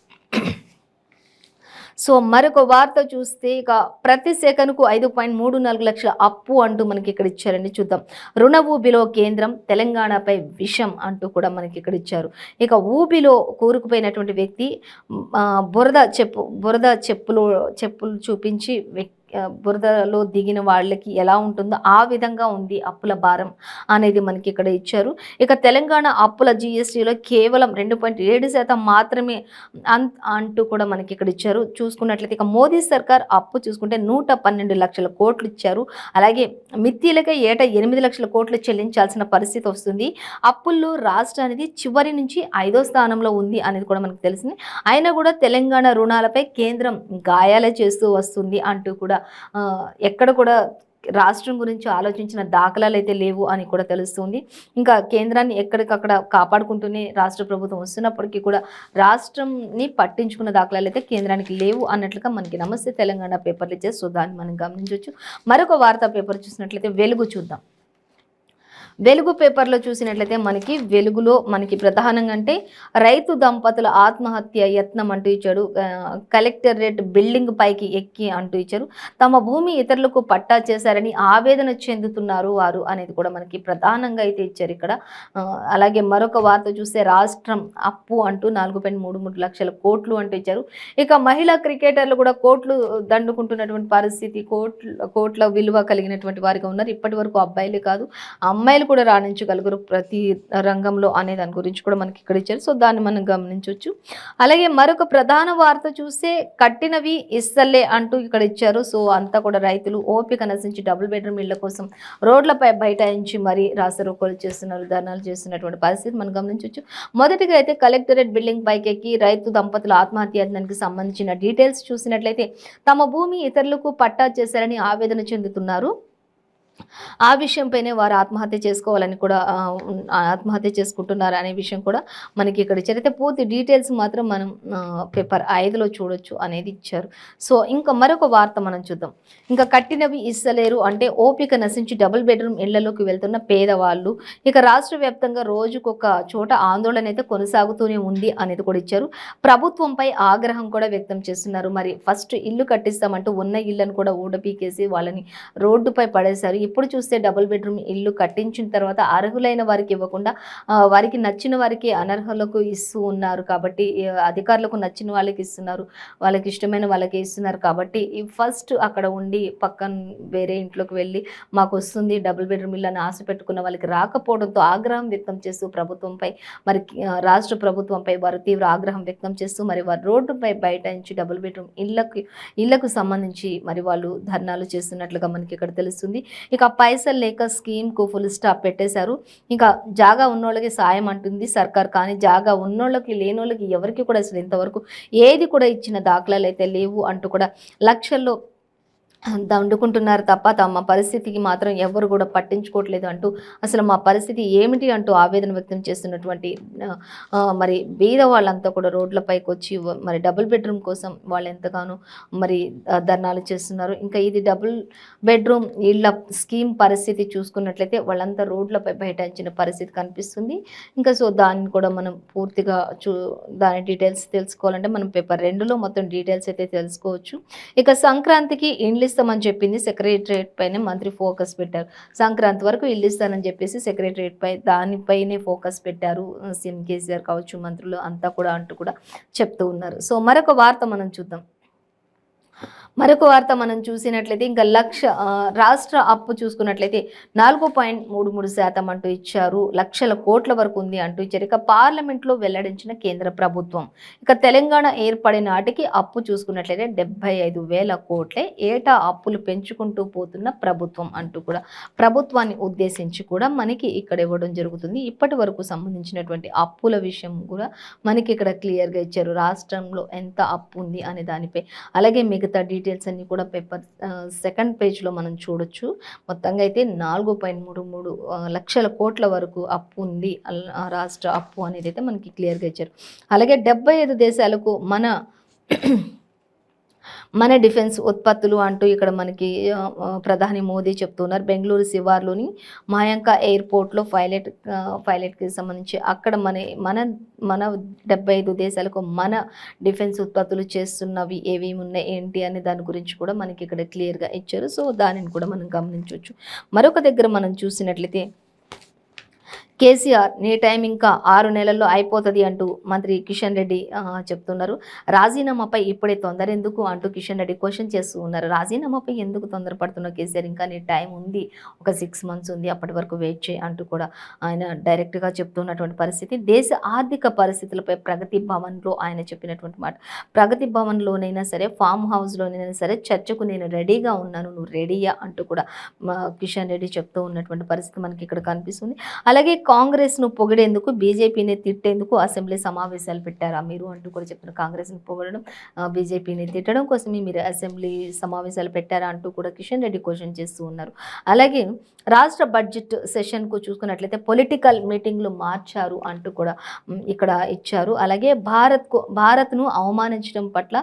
సో మరొక వార్త చూస్తే ఇక ప్రతి సెకనుకు 5.34 లక్షల అప్పు అంటూ మనకి ఇక్కడ ఇచ్చారండి. చూద్దాం. రుణ ఊబిలో కేంద్రం తెలంగాణపై విషం అంటూ కూడా మనకి ఇక్కడ ఇచ్చారు. ఇక ఊబిలో కూరుకుపోయినటువంటి వ్యక్తి బురద చెప్పులు చూపించి బురదలో దిగిన వాళ్ళకి ఎలా ఉంటుందో ఆ విధంగా ఉంది అప్పుల భారం అనేది మనకి ఇక్కడ ఇచ్చారు. ఇక తెలంగాణ అప్పుల జిఎస్టీలో కేవలం 2.7% మాత్రమే అంటూ కూడా మనకి ఇక్కడ ఇచ్చారు. చూసుకున్నట్లయితే ఇక మోదీ సర్కార్ అప్పు చూసుకుంటే 112 లక్షల కోట్లు ఇచ్చారు. అలాగే మిత్తిలకే ఏటా 8 లక్షల కోట్లు చెల్లించాల్సిన పరిస్థితి వస్తుంది. అప్పుల్లో రాష్ట్రానికి చివరి నుంచి 5వ స్థానంలో ఉంది అనేది కూడా మనకు తెలిసింది. అయినా కూడా తెలంగాణ రుణాలపై కేంద్రం గాయాలే చేస్తూ వస్తుంది అంటూ కూడా ఎక్కడ కూడా రాష్ట్రం గురించి ఆలోచించిన దాఖలాలు అయితే లేవు అని కూడా తెలుస్తుంది. ఇంకా కేంద్రాన్ని ఎక్కడికక్కడ కాపాడుకుంటూనే రాష్ట్ర ప్రభుత్వం వస్తున్నప్పటికీ కూడా రాష్ట్రంని పట్టించుకున్న దాఖలాలు అయితే కేంద్రానికి లేవు అన్నట్లుగా మనకి నమస్తే తెలంగాణ పేపర్లు ఇచ్చే. సో దాన్ని మనం గమనించవచ్చు. మరొక వార్తా పేపర్ చూసినట్లయితే వెలుగు చూద్దాం. వెలుగు పేపర్లో చూసినట్లయితే మనకి వెలుగులో మనకి ప్రధానంగా అంటే రైతు దంపతుల ఆత్మహత్య యత్నం అంటూ ఇచ్చాడు. కలెక్టరేట్ బిల్డింగ్ పైకి ఎక్కి అంటూ ఇచ్చారు. తమ భూమి ఇతరులకు పట్టా చేశారని ఆవేదన చెందుతున్నారు వారు అనేది కూడా మనకి ప్రధానంగా అయితే ఇచ్చారు ఇక్కడ. అలాగే మరొక వార్త చూస్తే రాష్ట్రం అప్పు అంటూ 4.33 లక్షల కోట్లు అంటూ ఇచ్చారు. ఇక మహిళా క్రికెటర్లు కూడా కోట్లు దండుకుంటున్నటువంటి పరిస్థితి, కోట్ల విలువ కలిగినటువంటి వారిగా ఉన్నారు. ఇప్పటి వరకు అబ్బాయిలే కాదు అమ్మాయిలు కూడా రాణించగలుగురు ప్రతి రంగంలో అనే దాని గురించి కూడా మనకి ఇక్కడ ఇచ్చారు. సో దాన్ని మనం గమనించవచ్చు. అలాగే మరొక ప్రధాన వార్త చూస్తే కట్టినవి ఇస్తలే అంటూ ఇక్కడ ఇచ్చారు. సో అంతా కూడా రైతులు ఓపిక నశించి డబుల్ బెడ్రూమ్ ఇళ్ల కోసం రోడ్లపై బైఠాయించి మరీ రాస్తారోకోలు చేస్తున్నారు, ధర్నాలు చేస్తున్నటువంటి పరిస్థితి మనం గమనించవచ్చు. మొదటిగా అయితే కలెక్టరేట్ బిల్డింగ్ పైకెక్కి రైతు దంపతుల ఆత్మహత్యానికి సంబంధించిన డీటెయిల్స్ చూసినట్లయితే తమ భూమి ఇతరులకు పట్టా చేశారని ఆవేదన చెందుతున్నారు. ఆ విషయంపైనే వారు ఆత్మహత్య చేసుకోవాలని కూడా ఆత్మహత్య చేసుకుంటున్నారు అనే విషయం కూడా మనకి ఇక్కడ ఇచ్చారు. అయితే పూర్తి డీటెయిల్స్ మాత్రం మనం పేపర్ 5లో చూడొచ్చు అనేది ఇచ్చారు. సో ఇంకా మరొక వార్త మనం చూద్దాం. ఇంకా కట్టినవి ఇస్తలేరు అంటే ఓపిక నశించి డబుల్ బెడ్రూమ్ ఇళ్లలోకి వెళ్తున్న పేదవాళ్ళు. ఇక రాష్ట్ర వ్యాప్తంగా రోజుకొక చోట ఆందోళన అయితే కొనసాగుతూనే ఉంది అనేది కూడా ఇచ్చారు. ప్రభుత్వంపై ఆగ్రహం కూడా వ్యక్తం చేస్తున్నారు. మరి ఫస్ట్ ఇల్లు కట్టిస్తామంటూ ఉన్న ఇళ్లను కూడా ఊడపీకేసి వాళ్ళని రోడ్డుపై పడేశారు. ఇప్పుడు చూస్తే డబుల్ బెడ్రూమ్ ఇల్లు కట్టించిన తర్వాత అర్హులైన వారికి ఇవ్వకుండా వారికి నచ్చిన వారికి అనర్హులకు ఇస్తూ ఉన్నారు. కాబట్టి అధికారులకు నచ్చిన వాళ్ళకి ఇస్తున్నారు, వాళ్ళకి ఇష్టమైన వాళ్ళకి ఇస్తున్నారు. కాబట్టి ఫస్ట్ అక్కడ ఉండి పక్కన వేరే ఇంట్లోకి వెళ్ళి మాకు వస్తుంది డబుల్ బెడ్రూమ్ ఇల్లు అని ఆశ పెట్టుకున్న వాళ్ళకి రాకపోవడంతో ఆగ్రహం వ్యక్తం చేస్తూ ప్రభుత్వంపై మరి రాష్ట్ర ప్రభుత్వంపై వారు తీవ్ర ఆగ్రహం వ్యక్తం చేస్తూ మరి వారు రోడ్డుపై బైఠాయించి డబుల్ బెడ్రూమ్ ఇళ్లకు సంబంధించి మరి వాళ్ళు ధర్నాలు చేస్తున్నట్లుగా మనకి ఇక్కడ తెలుస్తుంది. ఇక పైసలు లేక స్కీమ్కు ఫుల్ స్టాప్ పెట్టేశారు. ఇంకా జాగా ఉన్నోళ్ళకి సాయం అంటుంది సర్కార్, కానీ జాగా ఉన్నోళ్ళకి లేనోళ్ళకి ఎవరికి కూడా అసలు ఇంతవరకు ఏది కూడా ఇచ్చిన దాఖలాలు అయితే లేవు అంటూ కూడా లక్షల్లో దండుకుంటున్నారు తప్ప తమ పరిస్థితికి మాత్రం ఎవరు కూడా పట్టించుకోవట్లేదు అంటూ అసలు మా పరిస్థితి ఏమిటి అంటూ ఆవేదన వ్యక్తం చేస్తున్నటువంటి మరి బీద వాళ్ళంతా కూడా రోడ్లపైకి వచ్చి మరి డబుల్ బెడ్రూమ్ కోసం వాళ్ళు ఎంతగానో మరి ధర్నాలు చేస్తున్నారు. ఇంకా ఇది డబుల్ బెడ్రూమ్ ఇళ్ళ స్కీమ్ పరిస్థితి చూసుకున్నట్లయితే వాళ్ళంతా రోడ్లపై బైఠాయించిన పరిస్థితి కనిపిస్తుంది. ఇంకా సో దాన్ని కూడా మనం పూర్తిగా దాని డీటెయిల్స్ తెలుసుకోవాలంటే మనం పేపర్ 2లో మొత్తం డీటెయిల్స్ అయితే తెలుసుకోవచ్చు. ఇక సంక్రాంతికి ఇండ్లు ఇస్తామని చెప్పింది సెక్రటరియట్ పైనే మంత్రి ఫోకస్ పెట్టారు. సంక్రాంతి వరకు ఇల్లు ఇస్తానని చెప్పేసి సెక్రటరియట్ పై దానిపైనే ఫోకస్ పెట్టారు సీఎం కేసీఆర్ కావచ్చు, మంత్రులు అంతా కూడా అంటూ కూడా చెప్తూ ఉన్నారు. సో మరొక వార్త మనం చూద్దాం. మనం చూసినట్లయితే ఇంకా రాష్ట్ర అప్పు చూసుకున్నట్లయితే 4.33% అంటూ ఇచ్చారు. లక్షల కోట్ల వరకు ఉంది అంటూ ఇచ్చారు. ఇక పార్లమెంట్లో వెల్లడించిన కేంద్ర ప్రభుత్వం. ఇక తెలంగాణ ఏర్పడిన నాటికి అప్పు చూసుకున్నట్లయితే 75,000 కోట్లే. ఏటా అప్పులు పెంచుకుంటూ పోతున్న ప్రభుత్వం అంటూ కూడా ప్రభుత్వాన్ని ఉద్దేశించి కూడా మనకి ఇక్కడ ఇవ్వడం జరుగుతుంది. ఇప్పటి వరకు సంబంధించినటువంటి అప్పుల విషయం కూడా మనకి ఇక్కడ క్లియర్గా ఇచ్చారు. రాష్ట్రంలో ఎంత అప్పు ఉంది అనే దానిపై, అలాగే మిగతా డీటెయిల్స్ అన్ని కూడా పేపర్ సెకండ్ పేజ్లో మనం చూడొచ్చు. మొత్తంగా అయితే 4.33 లక్షల కోట్ల వరకు అప్పు ఉంది, రాష్ట్ర అప్పు అనేది అయితే మనకి క్లియర్గా ఇచ్చారు. అలాగే 75 దేశాలకు మన డిఫెన్స్ ఉత్పత్తులు అంటూ ఇక్కడ మనకి ప్రధాని మోదీ చెప్తున్నారు. బెంగళూరు శివార్లోని మాయాంక ఎయిర్పోర్ట్లో పైలట్కి సంబంధించి అక్కడ మన 75 దేశాలకు మన డిఫెన్స్ ఉత్పత్తులు చేస్తున్నవి ఏవేమి ఉన్నాయి ఏంటి అనే దాని గురించి కూడా మనకి ఇక్కడ క్లియర్గా ఇచ్చారు. సో దానిని కూడా మనం గమనించవచ్చు. మరొక దగ్గర మనం చూసినట్లయితే కేసీఆర్ నీ టైం ఇంకా 6 నెలల్లో అయిపోతుంది అంటూ మంత్రి కిషన్ రెడ్డి చెప్తున్నారు. రాజీనామాపై ఇప్పుడే తొందర ఎందుకు అంటూ కిషన్ రెడ్డి క్వశ్చన్ చేస్తూ ఉన్నారు. రాజీనామాపై ఎందుకు తొందరపడుతున్నావు కేసీఆర్, ఇంకా నీ టైం ఉంది, ఒక 6 months ఉంది, అప్పటి వరకు వెయిట్ చేయి అంటూ కూడా ఆయన డైరెక్ట్గా చెప్తున్నటువంటి పరిస్థితి. దేశ ఆర్థిక పరిస్థితులపై ప్రగతి భవన్లో ఆయన చెప్పినటువంటి మాట. ప్రగతి భవన్లోనైనా సరే, ఫామ్ హౌస్లోనైనా సరే చర్చకు నేను రెడీగా ఉన్నాను, నువ్వు రెడీయా అంటూ కూడా కిషన్ రెడ్డి చెప్తూ ఉన్నటువంటి పరిస్థితి మనకి ఇక్కడ కనిపిస్తుంది. అలాగే కాంగ్రెస్ను పొగిడేందుకు, బీజేపీని తిట్టేందుకు అసెంబ్లీ సమావేశాలు పెట్టారా మీరు అంటూ కూడా చెప్తున్నారు. కాంగ్రెస్ను పొగడడం, బీజేపీని తిట్టడం కోసమే మీరు అసెంబ్లీ సమావేశాలు పెట్టారా అంటూ కూడా కిషన్ రెడ్డి క్వశ్చన్ చేస్తూ ఉన్నారు. అలాగే రాష్ట్ర బడ్జెట్ సెషన్కు చూసుకున్నట్లయితే పొలిటికల్ మీటింగ్లు మార్చారు అంటూ కూడా ఇక్కడ ఇచ్చారు. అలాగే భారత్ను అవమానించడం పట్ల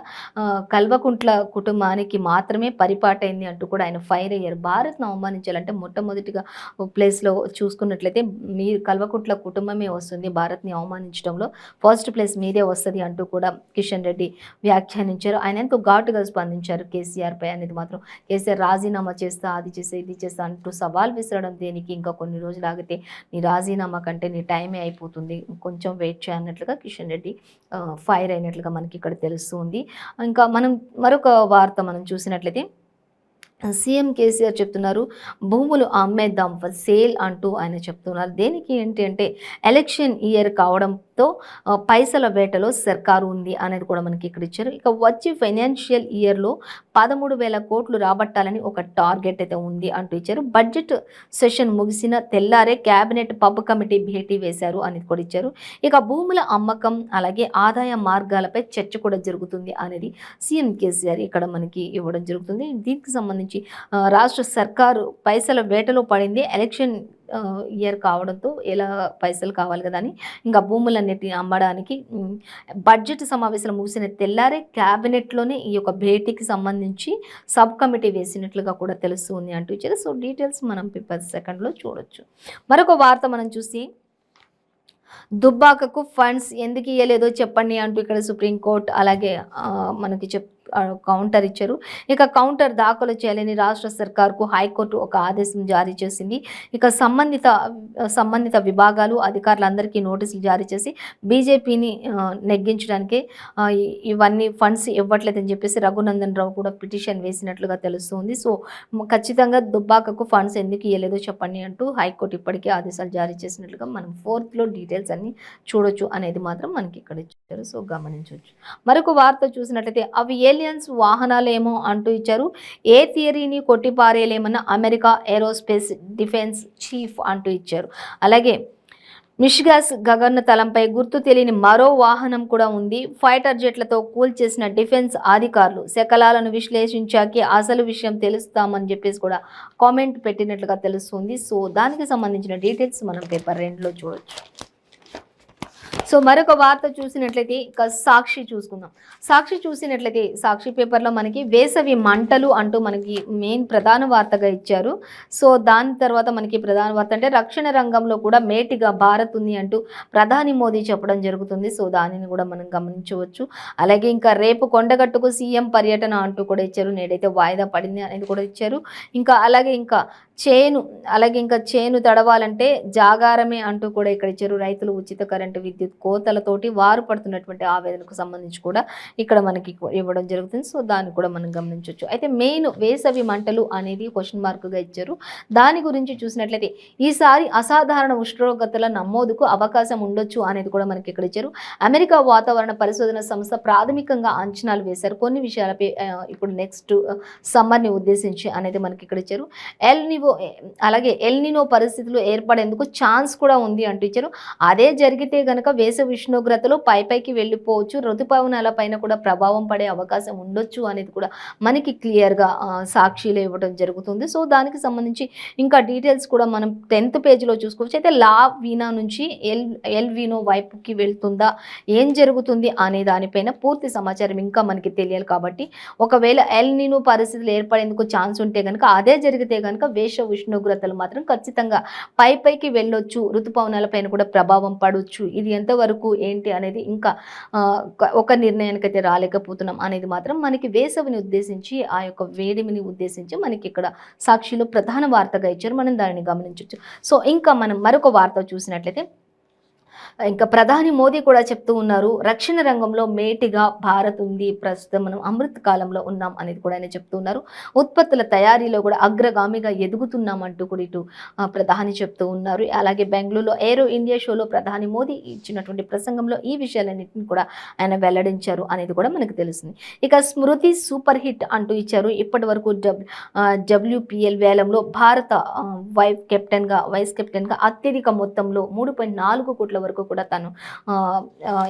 కల్వకుంట్ల కుటుంబానికి మాత్రమే పరిపాటైంది అంటూ కూడా ఆయన ఫైర్ అయ్యారు. భారత్ను అవమానించాలంటే మొట్టమొదటిగా ప్లేస్లో చూసుకున్నట్లయితే మీరు కల్వకుంట్ల కుటుంబమే వస్తుంది, భారత్ని అవమానించడంలో ఫస్ట్ ప్లేస్ మీదే వస్తుంది అంటూ కూడా కిషన్ రెడ్డి వ్యాఖ్యానించారు. ఆయన ఎంతో ఘాటుగా స్పందించారు కేసీఆర్ పై అనేది మాత్రం. కేసీఆర్ రాజీనామా చేస్తా, అది చేస్తా, ఇది చేస్తా అంటూ సవాల్ విసరడం దేనికి, ఇంకా కొన్ని రోజులు ఆగితే నీ రాజీనామా కంటే నీ టైమే అయిపోతుంది, కొంచెం వెయిట్ చేయన్నట్లుగా కిషన్ రెడ్డి ఫైర్ అయినట్లుగా మనకి ఇక్కడ తెలుస్తుంది. ఇంకా మనం మరొక వార్త మనం చూసినట్లయితే సీఎం కేసీఆర్ చెప్తున్నారు భూములు అమ్మేద్దాం ఫర్ సేల్ అంటూ ఆయన చెప్తున్నారు. దేనికి ఏంటి అంటే ఎలక్షన్ ఇయర్ కావడంతో పైసల వేటలో సర్కారు ఉంది అనేది కూడా మనకి ఇక్కడ ఇచ్చారు. ఇక వచ్చి ఫైనాన్షియల్ ఇయర్లో 13,000 కోట్లు రాబట్టాలని ఒక టార్గెట్ అయితే ఉంది అంటూ ఇచ్చారు. బడ్జెట్ సెషన్ ముగిసిన తెల్లారే క్యాబినెట్ పబ్ కమిటీ భేటీ వేశారు అనేది కూడా ఇచ్చారు. ఇక భూముల అమ్మకం అలాగే ఆదాయ మార్గాలపై చర్చ కూడా జరుగుతుంది అనేది సీఎం కేసీఆర్ ఇక్కడ మనకి ఇవ్వడం జరుగుతుంది. దీనికి సంబంధించి రాష్ట్ర సర్కారు పైసల వేటలో పడింది, ఎలక్షన్ ఇయర్ కావడంతో ఎలా పైసలు కావాలి కదా అని ఇంకా భూములన్నిటిని అమ్మడానికి బడ్జెట్ సమావేశాలు ముగిసిన తెల్లారే క్యాబినెట్లోనే ఈ యొక్క భేటీకి సంబంధించి సబ్ కమిటీ వేసినట్లుగా కూడా తెలుస్తుంది అంటూ ఇచ్చారు. సో డీటెయిల్స్ మనం పేపర్ సెకండ్లో చూడొచ్చు. మరొక వార్త మనం చూసి దుబ్బాకకు ఫండ్స్ ఎందుకు ఇవ్వలేదో చెప్పండి అంటూ ఇక్కడ సుప్రీంకోర్టు అలాగే మనకి కౌంటర్ ఇచ్చారు. ఇక కౌంటర్ దాఖలు చేయాలని రాష్ట్ర సర్కార్కు హైకోర్టు ఒక ఆదేశం జారీ చేసింది. ఇక సంబంధిత విభాగాలు అధికారులందరికీ నోటీసులు జారీ చేసి బీజేపీని నెగ్గించడానికి ఇవన్నీ ఫండ్స్ ఇవ్వట్లేదని చెప్పేసి రఘునందన్ రావు కూడా పిటిషన్ వేసినట్లుగా తెలుస్తుంది. సో ఖచ్చితంగా దుబ్బాకకు ఫండ్స్ ఎందుకు ఇవ్వలేదో చెప్పండి అంటూ హైకోర్టు ఇప్పటికే ఆదేశాలు జారీ చేసినట్లుగా మనం 4th డీటెయిల్స్ అన్ని చూడొచ్చు అనేది మాత్రం మనకి ఇక్కడ ఇచ్చారు. సో గమనించవచ్చు. మరొక వార్త చూసినట్లయితే అవి ఏలియన్స్ వాహనాలేమో అంటూ ఇచ్చారు. ఏ థియరీని కొట్టిపారేయలేమన్న అమెరికా ఏరోస్పేస్ డిఫెన్స్ చీఫ్ అంటూ ఇచ్చారు. అలాగే మిషిగాస్ గగనతలంపై గుర్తు తెలియని మరో వాహనం కూడా ఉంది. ఫైటర్ జెట్లతో కూల్చేసిన డిఫెన్స్ అధికారులు శకలాలను విశ్లేషించాకే అసలు విషయం తెలుస్తామని చెప్పేసి కూడా కామెంట్ పెట్టినట్లుగా తెలుస్తుంది. సో దానికి సంబంధించిన డీటెయిల్స్ మనం పేపర్ 2లో చూడొచ్చు. సో మరొక వార్త చూసినట్లయితే ఇక సాక్షి చూసుకుందాం. సాక్షి చూసినట్లయితే సాక్షి పేపర్లో మనకి వేసవి మంటలు అంటూ మనకి మెయిన్ ప్రధాన వార్తగా ఇచ్చారు. సో దాని తర్వాత మనకి ప్రధాన వార్త అంటే రక్షణ రంగంలో కూడా మేటిగా భారత్ ఉంది అంటూ ప్రధాని మోదీ చెప్పడం జరుగుతుంది. సో దానిని కూడా మనం గమనించవచ్చు. అలాగే ఇంకా రేపు కొండగట్టుకు సీఎం పర్యటన అంటూ కూడా ఇచ్చారు. నేడైతే వాయిదా పడింది అనేది కూడా ఇచ్చారు. ఇంకా అలాగే ఇంకా చేను తడవాలంటే జాగారమే అంటూ కూడా ఇక్కడ ఇచ్చారు. రైతులు ఉచిత కరెంటు విద్యుత్ కోతలతోటి వారు పడుతున్నటువంటి ఆవేదనకు సంబంధించి కూడా ఇక్కడ మనకి ఇవ్వడం జరుగుతుంది. సో దాన్ని కూడా మనం గమనించవచ్చు. అయితే మెయిన్ వేసవి మంటలు అనేది క్వశ్చన్ మార్క్గా ఇచ్చారు. దాని గురించి చూసినట్లయితే ఈసారి అసాధారణ ఉష్ణోగ్రతల నమోదుకు అవకాశం ఉండొచ్చు అనేది కూడా మనకి ఇక్కడ ఇచ్చారు. అమెరికా వాతావరణ పరిశోధన సంస్థ ప్రాథమికంగా అంచనాలు వేశారు కొన్ని విషయాలపై. ఇప్పుడు నెక్స్ట్ సమ్మర్ని ఉద్దేశించి అనేది మనకి ఇక్కడ ఇచ్చారు. ఎల్నినో పరిస్థితులు ఏర్పడేందుకు ఛాన్స్ కూడా ఉంది అంటూ ఇచ్చారు. అదే జరిగితే గనక వేసవి ఉష్ణోగ్రతలు పైకి వెళ్ళిపోవచ్చు, ఋతుపవనాల పైన కూడా ప్రభావం పడే అవకాశం ఉండొచ్చు అనేది కూడా మనకి క్లియర్గా సాక్షిలో ఇవ్వడం జరుగుతుంది. సో దానికి సంబంధించి ఇంకా డీటెయిల్స్ కూడా మనం 10th పేజీలో చూసుకోవచ్చు. అయితే లా వీనా నుంచి ఎల్వినో వైపుకి వెళ్తుందా, ఏం జరుగుతుంది అనే దానిపైన పూర్తి సమాచారం ఇంకా మనకి తెలియాలి. కాబట్టి ఒకవేళ ఎల్నినో పరిస్థితులు ఏర్పడేందుకు ఛాన్స్ ఉంటే కనుక అదే జరిగితే కనుక వేసవి ఉష్ణోగ్రతలు మాత్రం ఖచ్చితంగా పైకి వెళ్ళొచ్చు, ఋతుపవనాల పైన కూడా ప్రభావం పడవచ్చు. ఇది ఎంతవరకు ఏంటి అనేది ఇంకా ఒక నిర్ణయానికి అయితే రాలేకపోతున్నాం అనేది మాత్రం మనకి వేసవిని ఉద్దేశించి ఆ యొక్క వేడిమిని ఉద్దేశించి మనకి ఇక్కడ సాక్షిలో ప్రధాన వార్తగా ఇచ్చారు. మనం దానిని గమనించవచ్చు. సో ఇంకా మనం మరొక వార్త చూసినట్లయితే ఇంకా ప్రధాని మోదీ కూడా చెప్తూ ఉన్నారు, రక్షణ రంగంలో మేటిగా భారత్ ఉంది, ప్రస్తుతం మనం అమృత్ కాలంలో ఉన్నాం అనేది కూడా ఆయన చెప్తూ ఉన్నారు. ఉత్పత్తుల తయారీలో కూడా అగ్రగామిగా ఎదుగుతున్నాం అంటూ కూడా ఇటు ప్రధాని చెప్తూ ఉన్నారు. అలాగే బెంగళూరులో ఏరో ఇండియా షోలో ప్రధాని మోదీ ఇచ్చినటువంటి ప్రసంగంలో ఈ విషయాలన్నింటినీ కూడా ఆయన వెల్లడించారు అనేది కూడా మనకు తెలుస్తుంది. ఇక స్మృతి సూపర్ హిట్ అంటూ ఇచ్చారు. ఇప్పటి వరకు WPL వేలంలో భారత వైస్ కెప్టెన్గా అత్యధిక మొత్తంలో 3.4 కోట్ల వరకు కూడా తను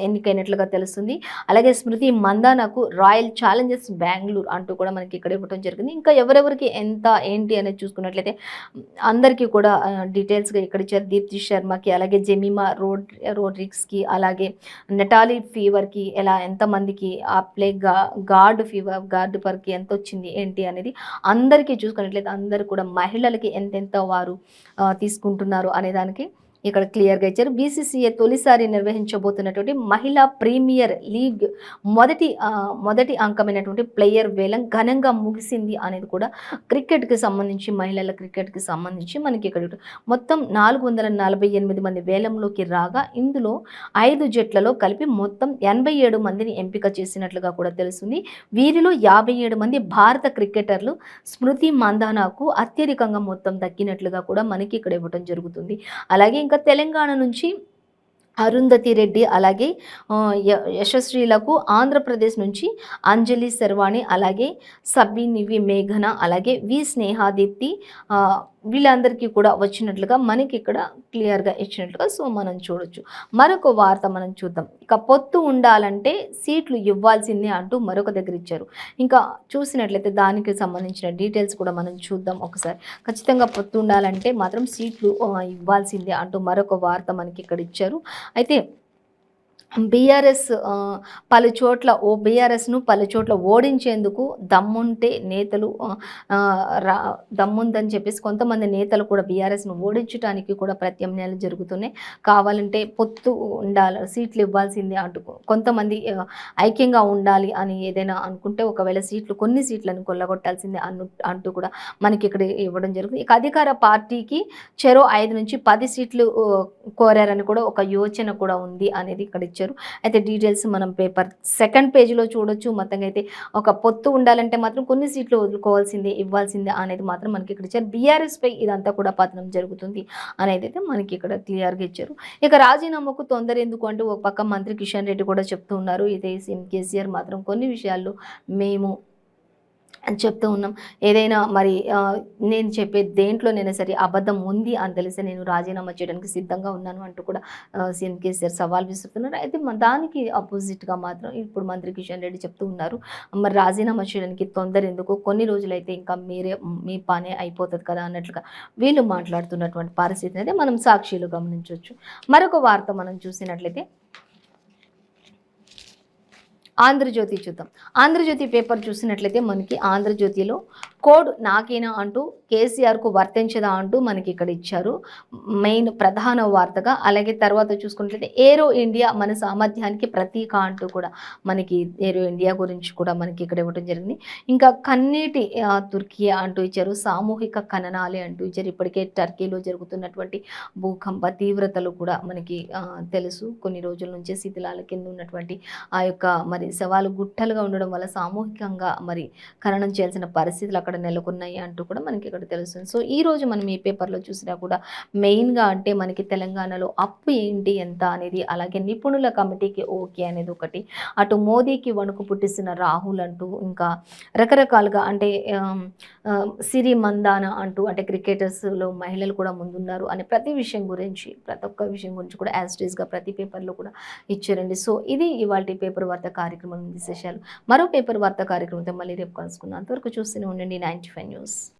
ఎన్నికైనట్లుగా తెలుస్తుంది. అలాగే స్మృతి మందానకు రాయల్ ఛాలెంజర్స్ బెంగళూరు అంటూ కూడా మనకి ఇక్కడ ఇవ్వడం జరిగింది. ఇంకా ఎవరెవరికి ఎంత ఏంటి అనేది చూసుకున్నట్లయితే అందరికీ కూడా డీటెయిల్స్గా ఇక్కడ ఇచ్చారు. దీప్తి శర్మకి, అలాగే జెమిమా రోడ్రిగ్స్కి, అలాగే నెటాలీ ఫీవర్కి ఎంతమందికి ఆ గార్డ్ పర్కి ఎంత వచ్చింది ఏంటి అనేది అందరికీ చూసుకున్నట్లయితే అందరూ కూడా మహిళలకి ఎంతెంత వారు తీసుకుంటున్నారు అనే దానికి ఇక్కడ క్లియర్గా ఇచ్చారు. BCCA తొలిసారి నిర్వహించబోతున్నటువంటి మహిళా ప్రీమియర్ లీగ్ మొదటి అంకమైనటువంటి ప్లేయర్ వేలం ఘనంగా ముగిసింది అనేది కూడా క్రికెట్కి సంబంధించి, మహిళల క్రికెట్కి సంబంధించి మనకి ఇక్కడ మొత్తం 448 మంది వేలంలోకి రాగా ఇందులో 5 జట్లలో కలిపి మొత్తం 87 మందిని ఎంపిక చేసినట్లుగా కూడా తెలుస్తుంది. వీరిలో 57 మంది భారత క్రికెటర్లు. స్మృతి మందానాకు అత్యధికంగా మొత్తం దక్కినట్లుగా కూడా మనకి ఇక్కడ ఇవ్వడం జరుగుతుంది. అలాగే ఇంకా తెలంగాణ నుంచి అరుంధతి రెడ్డి, అలాగే యశస్విలకు, ఆంధ్రప్రదేశ్ నుంచి అంజలి శర్వాణి, అలాగే సబ్బినివి మేఘన, అలాగే స్నేహాదీప్తి, వీళ్ళందరికీ కూడా వచ్చినట్లుగా మనకి ఇక్కడ క్లియర్గా ఇచ్చినట్లుగా సో మనం చూడొచ్చు. మరొక వార్త మనం చూద్దాం. ఇక పొత్తు ఉండాలంటే సీట్లు ఇవ్వాల్సిందే అంటూ మరొక దగ్గర ఇచ్చారు. ఇంకా చూసినట్లయితే దానికి సంబంధించిన డీటెయిల్స్ కూడా మనం చూద్దాం ఒకసారి. ఖచ్చితంగా పొత్తు ఉండాలంటే మాత్రం సీట్లు ఇవ్వాల్సిందే అంటూ మరొక వార్త మనకి ఇక్కడ ఇచ్చారు. అయితే బీఆర్ఎస్ బీఆర్ఎస్ను పలు చోట్ల ఓడించేందుకు దమ్ముంటే నేతలు దమ్ముందని చెప్పేసి కొంతమంది నేతలు కూడా బీఆర్ఎస్ను ఓడించడానికి కూడా ప్రత్యామ్నాయాలు జరుగుతున్నాయి. కావాలంటే పొత్తు ఉండాలి, సీట్లు ఇవ్వాల్సిందే అంటూ కొంతమంది ఐక్యంగా ఉండాలి అని ఏదైనా అనుకుంటే ఒకవేళ కొన్ని సీట్లను కొల్లగొట్టాల్సిందే అంటూ కూడా మనకి ఇక్కడ ఇవ్వడం జరుగుతుంది. ఇక అధికార పార్టీకి చెరో 5 నుంచి 10 సీట్లు కోరారని కూడా ఒక యోచన కూడా ఉంది అనేది ఇక్కడ ఇచ్చారు. అయితే డీటెయిల్స్ మనం పేపర్ 2nd పేజీలో చూడొచ్చు. మొత్తంగా అయితే ఒక పొత్తు ఉండాలంటే మాత్రం కొన్ని సీట్లు వదులుకోవాల్సిందే, ఇవ్వాల్సిందే అనేది మాత్రం మనకి ఇక్కడ ఇచ్చారు. బీఆర్ఎస్ పై ఇదంతా కూడా పతనం జరుగుతుంది అనేది అయితే మనకి ఇక్కడ క్లియర్గా ఇచ్చారు. ఇక రాజీనామాకు తొందర ఎందుకు అంటూ ఒక పక్క మంత్రి కిషన్ రెడ్డి కూడా చెప్తూ ఉన్నారు. ఇదే సీఎం కేసీఆర్ మాత్రం కొన్ని విషయాల్లో మేము అని చెప్తూ ఉన్నాం. ఏదైనా మరి నేను చెప్పే దేంట్లోనైనా సరే అబద్ధం ఉంది అని తెలిసి నేను రాజీనామా చేయడానికి సిద్ధంగా ఉన్నాను అంటూ కూడా సీఎం కేసీఆర్ సవాల్ విసురుతున్నారు. అయితే దానికి ఆపోజిట్గా మాత్రం ఇప్పుడు మంత్రి కిషన్ రెడ్డి చెప్తూ ఉన్నారు, మరి రాజీనామా చేయడానికి తొందర ఎందుకు, కొన్ని రోజులైతే ఇంకా మీ పనే అయిపోతుంది కదా అన్నట్లుగా వీళ్ళు మాట్లాడుతున్నటువంటి పరిస్థితిని అయితే మనం సాక్షిలో గమనించవచ్చు. మరొక వార్త మనం చూసినట్లయితే ఆంధ్రజ్యోతి చూద్దాం. ఆంధ్రజ్యోతి పేపర్ చూసినట్లయితే మనకి ఆంధ్రజ్యోతిలో కోడ్ నాకేనా అంటూ కేసీఆర్కు వర్తించదా అంటూ మనకి ఇక్కడ ఇచ్చారు మెయిన్ ప్రధాన వార్తగా. అలాగే తర్వాత చూసుకున్నట్లయితే ఏరో ఇండియా మన సామర్థ్యానికి ప్రతీక అంటూ కూడా మనకి ఏరో ఇండియా గురించి కూడా మనకి ఇక్కడ ఇవ్వడం జరిగింది. ఇంకా కన్నీటి తుర్కియా అంటూ ఇచ్చారు, సామూహిక ఖననాలే అంటూ ఇచ్చారు. ఇప్పటికే టర్కీలో జరుగుతున్నటువంటి భూకంప తీవ్రతలు కూడా మనకి తెలుసు. కొన్ని రోజుల నుంచి శిథిలాల కింద ఉన్నటువంటి ఆ యొక్క మరి శవాలు గుట్టలుగా ఉండడం వల్ల సామూహికంగా మరి ఖననం చేయాల్సిన పరిస్థితులు అక్కడ నెలకొన్నాయి అంటూ కూడా మనకి ఇక్కడ తెలుస్తుంది. సో ఈ రోజు మనం ఈ పేపర్లో చూసినా కూడా మెయిన్గా అంటే మనకి తెలంగాణలో అప్పు ఏంటి ఎంత అనేది, అలాగే నిపుణుల కమిటీకి ఓకే అనేది ఒకటి, అటు మోదీకి వణుకు పుట్టిస్తున్న రాహుల్ అంటూ, ఇంకా రకరకాలుగా అంటే సిరి మందాన అంటూ అంటే క్రికెటర్స్లో మహిళలు కూడా ముందున్నారు అనే ప్రతి ఒక్క విషయం గురించి కూడా యాజ్ ప్రతి పేపర్లో కూడా ఇచ్చారండి. సో ఇది ఇవాళ పేపర్ వార్త కార్యక్రమం విశేషాలు. మరో పేపర్ వార్త కార్యక్రమంతో మళ్ళీ రేపు కలుసుకుందాం. అంతవరకు చూస్తూనే ఉండండి 95 న్యూస్.